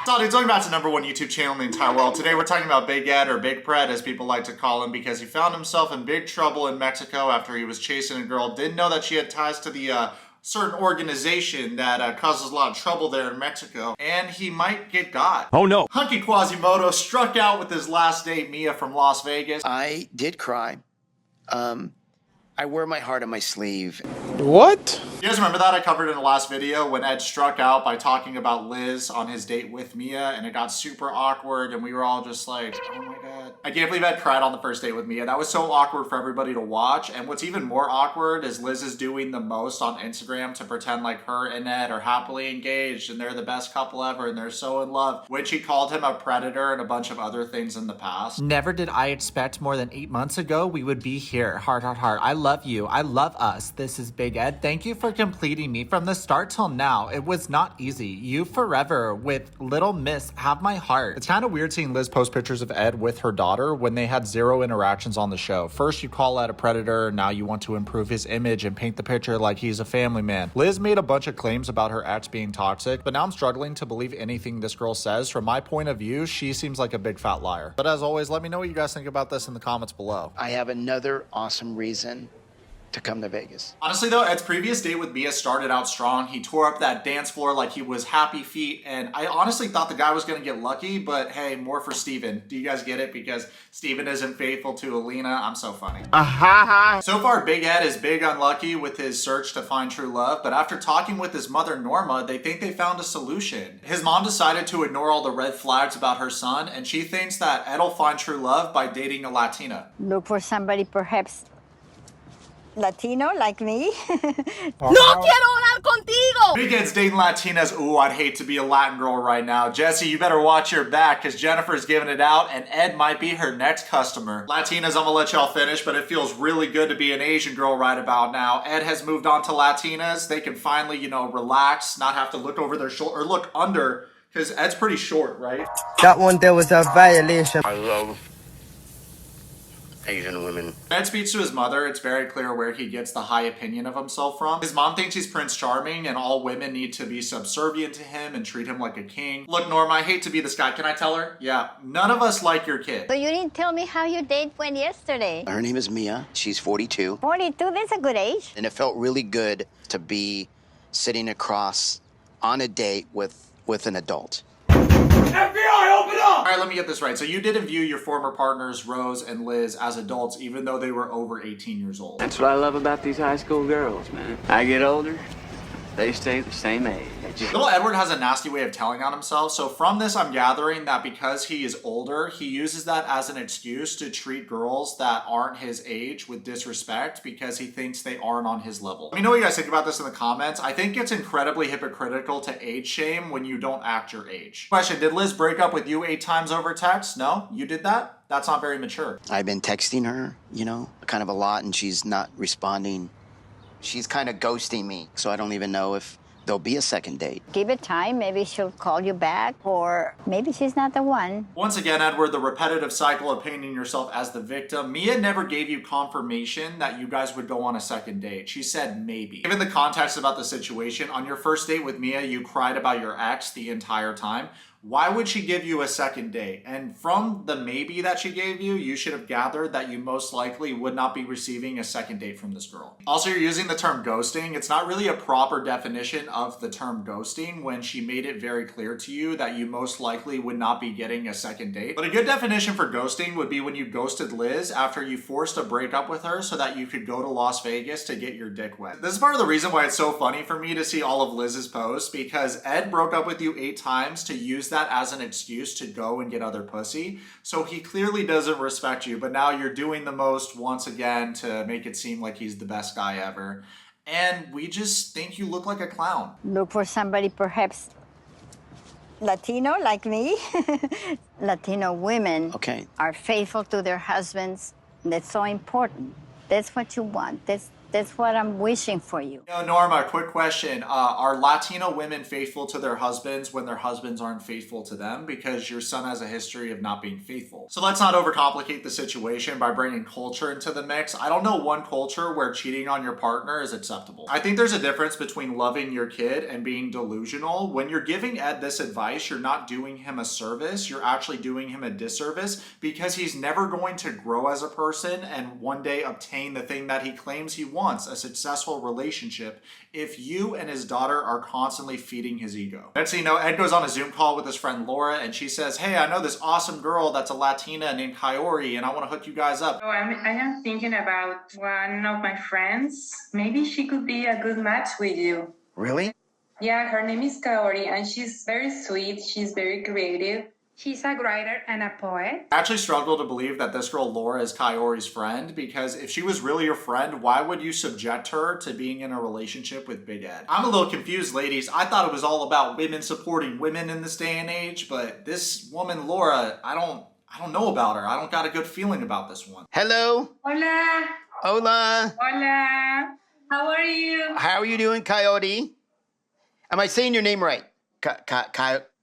Saudi, welcome back to #1 YouTube channel in the entire world. Today we're talking about Big Ed, or Big Pred as people like to call him, because he found himself in big trouble in Mexico after he was chasing a girl. Didn't know that she had ties to the certain organization that causes a lot of trouble there in Mexico, and he might get got. Oh no. Hunky Quasimodo struck out with his last date, Mia from Las Vegas. I did cry. I wear my heart on my sleeve. What? You guys remember that? I covered in the last video when Ed struck out by talking about Liz on his date with Mia, and it got super awkward, and we were all just like, oh my god. I can't believe Ed cried on the first date with Mia. That was so awkward for everybody to watch, and what's even more awkward is Liz is doing the most on Instagram to pretend like her and Ed are happily engaged, and they're the best couple ever, and they're so in love, when she called him a predator and a bunch of other things in the past. Never did I expect more than 8 months ago we would be here. Heart, heart, heart. I love you. I love us. This is Big Ed. Thank you for completing me from the start till now. It was not easy. You forever with Little Miss have my heart. It's kind of weird seeing Liz post pictures of Ed with her daughter when they had zero interactions on the show. First you call Ed a predator, now you want to improve his image and paint the picture like he's a family man. Liz made a bunch of claims about her ex being toxic, but now I'm struggling to believe anything this girl says. From my point of view, she seems like a big fat liar. But as always, let me know what you guys think about this in the comments below. I have another awesome reason to come to Vegas. Honestly though, Ed's previous date with Mia started out strong. He tore up that dance floor like he was happy feet, and I honestly thought the guy was gonna get lucky, but hey, more for Steven. Do you guys get it? Because Steven isn't faithful to Alina. I'm so funny. So far, Big Ed is big unlucky with his search to find true love, but after talking with his mother Norma, they think they found a solution. His mom decided to ignore all the red flags about her son, and she thinks that Ed will find true love by dating a Latina. Look for somebody perhaps Latino like me. ¡No quiero hablar contigo! Big Ed's dating Latinas. Ooh, I'd hate to be a Latin girl right now. Jesse, you better watch your back, because Jennifer's giving it out, and Ed might be her next customer. Latinas, I'm gonna let y'all finish, but it feels really good to be an Asian girl right about now. Ed has moved on to Latinas. They can finally, you know, relax, not have to look over their shoulder, or look under, because Ed's pretty short, right? That one there was a violation. I love Asian women. Ed speaks to his mother. It's very clear where he gets the high opinion of himself from. His mom thinks he's Prince Charming and all women need to be subservient to him and treat him like a king. Look, Norma, I hate to be this guy. Can I tell her? Yeah, none of us like your kid. So you didn't tell me how your date went yesterday. Her name is Mia. She's 42. 42, that's a good age. And it felt really good to be sitting across on a date with an adult. FBI, open up! All right, let me get this right. So you didn't view your former partners, Rose and Liz, as adults, even though they were over 18 years old. That's what I love about these high school girls, man. I get older, they stay the same age. Little Edward has a nasty way of telling on himself, so from this I'm gathering that because he is older, he uses that as an excuse to treat girls that aren't his age with disrespect because he thinks they aren't on his level. Let me know what you guys think about this in the comments. I think it's incredibly hypocritical to age shame when you don't act your age. Question, did Liz break up with you 8 times over text? No? You did that? That's not very mature. I've been texting her, you know, kind of a lot, and she's not responding. She's kind of ghosting me, so I don't even know if there'll be a second date. Give it time, maybe she'll call you back, or maybe she's not the one. Once again, Edward, the repetitive cycle of painting yourself as the victim. Mia never gave you confirmation that you guys would go on a second date. She said maybe. Given the context about the situation, on your first date with Mia, you cried about your ex the entire time. Why would she give you a second date? And from the maybe that she gave you, you should have gathered that you most likely would not be receiving a second date from this girl. Also, you're using the term ghosting. It's not really a proper definition of the term ghosting when she made it very clear to you that you most likely would not be getting a second date. But a good definition for ghosting would be when you ghosted Liz after you forced a breakup with her so that you could go to Las Vegas to get your dick wet. This is part of the reason why it's so funny for me to see all of Liz's posts, because Ed broke up with you 8 times to use that as an excuse to go and get other pussy. So he clearly doesn't respect you, but now you're doing the most once again to make it seem like he's the best guy ever. And we just think you look like a clown. Look for somebody perhaps Latino like me. Latino women are faithful to their husbands. That's so important. That's what you want. That's That's what I'm wishing for you. Yo, Norma, quick question. Are Latino women faithful to their husbands when their husbands aren't faithful to them? Because your son has a history of not being faithful. So let's not overcomplicate the situation by bringing culture into the mix. I don't know one culture where cheating on your partner is acceptable. I think there's a difference between loving your kid and being delusional. When you're giving Ed this advice, you're not doing him a service. You're actually doing him a disservice because he's never going to grow as a person and one day obtain the thing that he claims he wants, a successful relationship, if you and his daughter are constantly feeding his ego. Next thing you know, Ed goes on a Zoom call with his friend Laura and she says, hey, I know this awesome girl that's a Latina named Kaory and I want to hook you guys up. So I am thinking about one of my friends. Maybe she could be a good match with you. Really? Yeah, her name is Kaory and she's very sweet. She's very creative. She's a writer and a poet. I actually struggle to believe that this girl Laura is Kaori's friend because if she was really your friend, why would you subject her to being in a relationship with Big Ed? I'm a little confused, ladies. I thought it was all about women supporting women in this day and age, but this woman Laura, I don't know about her. I don't got a good feeling about this one. Hello? Hola. Hola. Hola. How are you? How are you doing, Coyote? Am I saying your name right?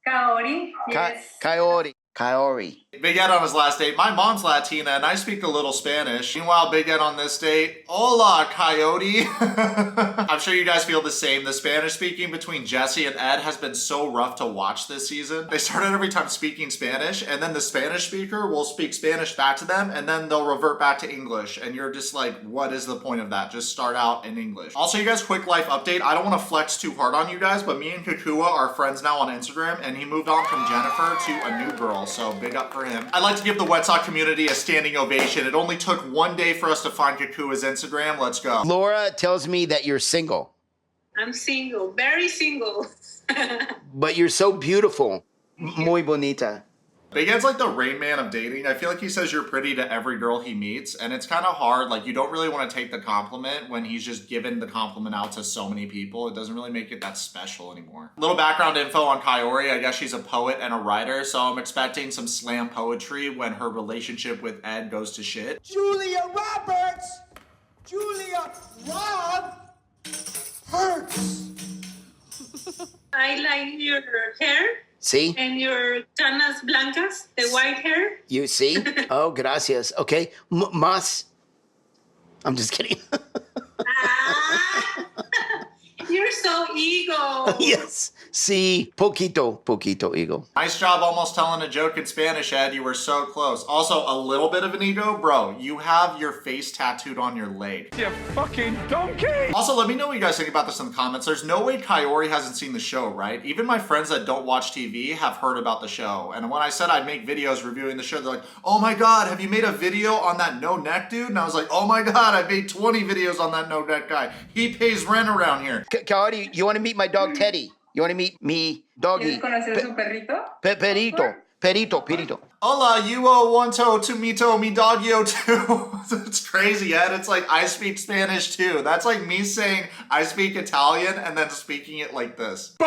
Kaory. Yes. Coyote. Kaory. Big Ed on his last date. My mom's Latina and I speak a little Spanish. Meanwhile, Big Ed on this date. Hola, Coyote. I'm sure you guys feel the same. The Spanish speaking between Jesse and Ed has been so rough to watch this season. They started every time speaking Spanish and then the Spanish speaker will speak Spanish back to them and then they'll revert back to English. And you're just like, what is the point of that? Just start out in English. Also, you guys, quick life update. I don't want to flex too hard on you guys, but me and Kukua are friends now on Instagram and he moved on from Jennifer to a new girl. So big up for him. I'd like to give the Wet Sox community a standing ovation. It only took one day for us to find Kukua's Instagram. Let's go. Laura tells me that you're single. I'm single, very single. But you're so beautiful. Muy bonita. Big Ed's like the Rain Man of dating. I feel like he says you're pretty to every girl he meets, and it's kind of hard. Like, you don't really want to take the compliment when he's just given the compliment out to so many people. It doesn't really make it that special anymore. Little background info on Kaory. I guess she's a poet and a writer, so I'm expecting some slam poetry when her relationship with Ed goes to shit. Julia Roberts! Julia Rob hurts! I like your hair. See? And your canas blancas, the white hair. You see? Oh, gracias. Okay. Más. I'm just kidding. You're so ego. Yes. Sí. Poquito ego. Nice job almost telling a joke in Spanish, Ed. You were so close. Also, a little bit of an ego? Bro, you have your face tattooed on your leg. You fucking donkey! Also, let me know what you guys think about this in the comments. There's no way Kaory hasn't seen the show, right? Even my friends that don't watch TV have heard about the show. And when I said I'd make videos reviewing the show, they're like, oh my God, have you made a video on that no-neck dude? And I was like, oh my God, I made 20 videos on that no-neck guy. He pays rent around here. Kaory, you want to meet my dog Teddy? You want to meet me, doggy? ¿Quieres conocer su perrito? Perito. Hola, you owe one toe to me doggio too. It's crazy, Ed. It's like I speak Spanish too. That's like me saying I speak Italian and then speaking it like this. Tu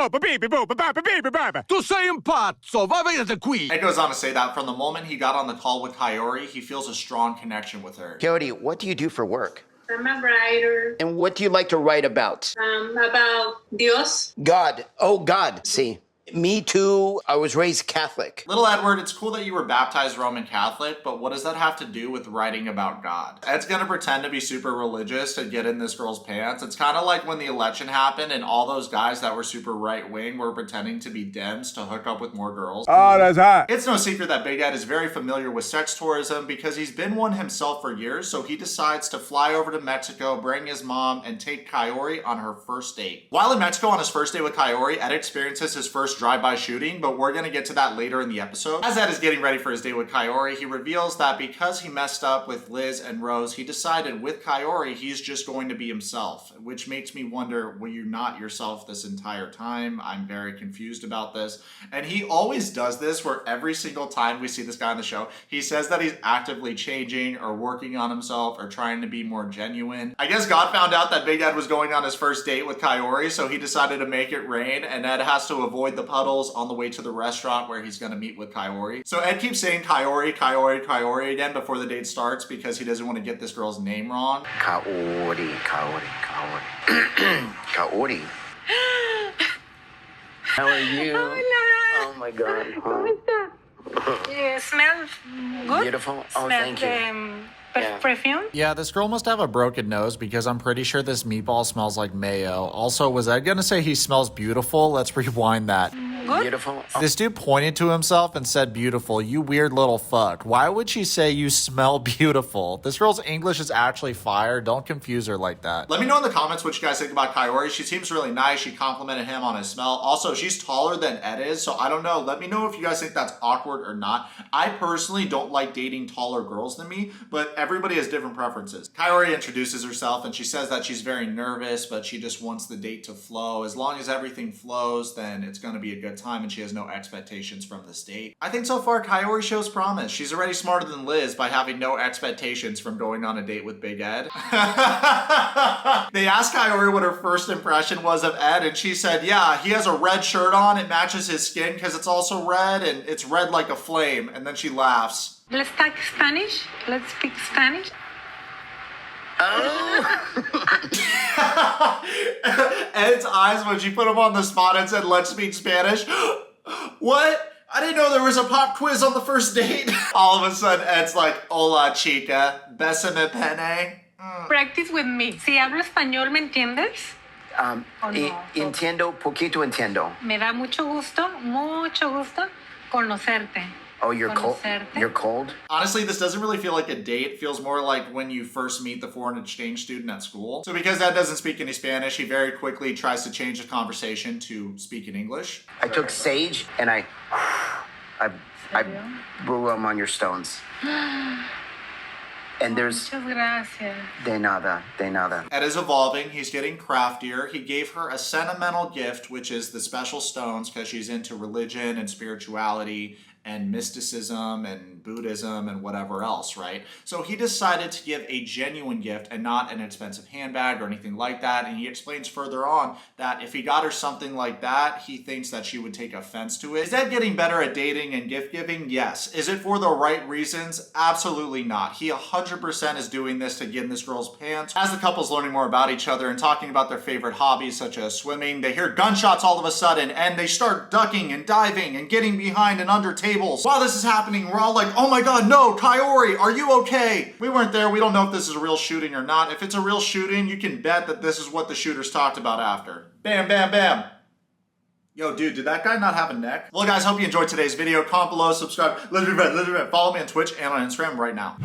sei un pazzo, va via da qui. Ed goes on to say that from the moment he got on the call with Kaory, he feels a strong connection with her. Kaory, what do you do for work? I'm a writer. And what do you like to write about? About Dios. God. Oh, God. See. Me too. I was raised Catholic. Little Edward, it's cool that you were baptized Roman Catholic, but what does that have to do with writing about God? Ed's gonna pretend to be super religious to get in this girl's pants. It's kind of like when the election happened and all those guys that were super right-wing were pretending to be Dems to hook up with more girls. Oh, that's hot. It's no secret that Big Ed is very familiar with sex tourism because he's been one himself for years, so he decides to fly over to Mexico, bring his mom, and take Kaory on her first date. While in Mexico on his first date with Kaory, Ed experiences his first drive-by shooting, but we're gonna get to that later in the episode. As Ed is getting ready for his date with Kaory, he reveals that because he messed up with Liz and Rose, he decided with Kaory, he's just going to be himself, which makes me wonder, were you not yourself this entire time? I'm very confused about this. And he always does this where every single time we see this guy on the show, he says that he's actively changing or working on himself or trying to be more genuine. I guess God found out that Big Ed was going on his first date with Kaory, so he decided to make it rain, and Ed has to avoid the puddles on the way to the restaurant where he's gonna meet with Kaory. So Ed keeps saying Kaory, Kaory, Kaory again before the date starts because he doesn't want to get this girl's name wrong. Kaory, Kaory, Kaory. Kaory. How are you? Hola. Oh my God. ¿Cómo está? Smells good. Beautiful. Oh, thank you. Yeah. Perfume. Yeah, this girl must have a broken nose because I'm pretty sure this meatball smells like mayo. Also, was Ed gonna say he smells beautiful? Let's rewind that. Good. Beautiful. Oh. This dude pointed to himself and said beautiful. You weird little fuck. Why would she say you smell beautiful? This girl's English is actually fire. Don't confuse her like that. Let me know in the comments what you guys think about Kaory. She seems really nice. She complimented him on his smell. Also, she's taller than Ed is, so I don't know. Let me know if you guys think that's awkward or not. I personally don't like dating taller girls than me, but everybody has different preferences. Kaory introduces herself and she says that she's very nervous, but she just wants the date to flow. As long as everything flows, then it's gonna be a good time and she has no expectations from this date. I think so far Kaory shows promise. She's already smarter than Liz by having no expectations from going on a date with Big Ed. They asked Kaory what her first impression was of Ed and she said, yeah, he has a red shirt on. It matches his skin because it's also red and it's red like a flame. And then she laughs. Let's talk Spanish. Let's speak Spanish. Ed's eyes when she put him on the spot and said, let's speak Spanish. What? I didn't know there was a pop quiz on the first date. All of a sudden, Ed's like, hola chica, besame pene. Practice with me. Si hablo español, ¿me entiendes? Entiendo, poquito entiendo. Me da mucho gusto conocerte. Oh, you're cold? You're cold? Honestly, this doesn't really feel like a date. It feels more like when you first meet the foreign exchange student at school. So because Ed doesn't speak any Spanish, he very quickly tries to change the conversation to speak in English. I took sage and I blew them on your stones. And there's... Muchas gracias. De nada, de nada. Ed is evolving. He's getting craftier. He gave her a sentimental gift, which is the special stones because she's into religion and spirituality and mysticism and Buddhism and whatever else, right? So he decided to give a genuine gift and not an expensive handbag or anything like that. And he explains further on that if he got her something like that, he thinks that she would take offense to it. Is Ed getting better at dating and gift giving? Yes. Is it for the right reasons? Absolutely not. He 100% is doing this to get in this girl's pants. As the couple's learning more about each other and talking about their favorite hobbies such as swimming, they hear gunshots all of a sudden and they start ducking and diving and getting behind and under tables. While this is happening, we're all like, oh my God, no, Kaory, are you okay? We weren't there. We don't know if this is a real shooting or not. If it's a real shooting, you can bet that this is what the shooters talked about after. Bam, bam, bam. Yo, dude, did that guy not have a neck? Well, guys, hope you enjoyed today's video. Comment below, subscribe, let's be friends, follow me on Twitch and on Instagram right now.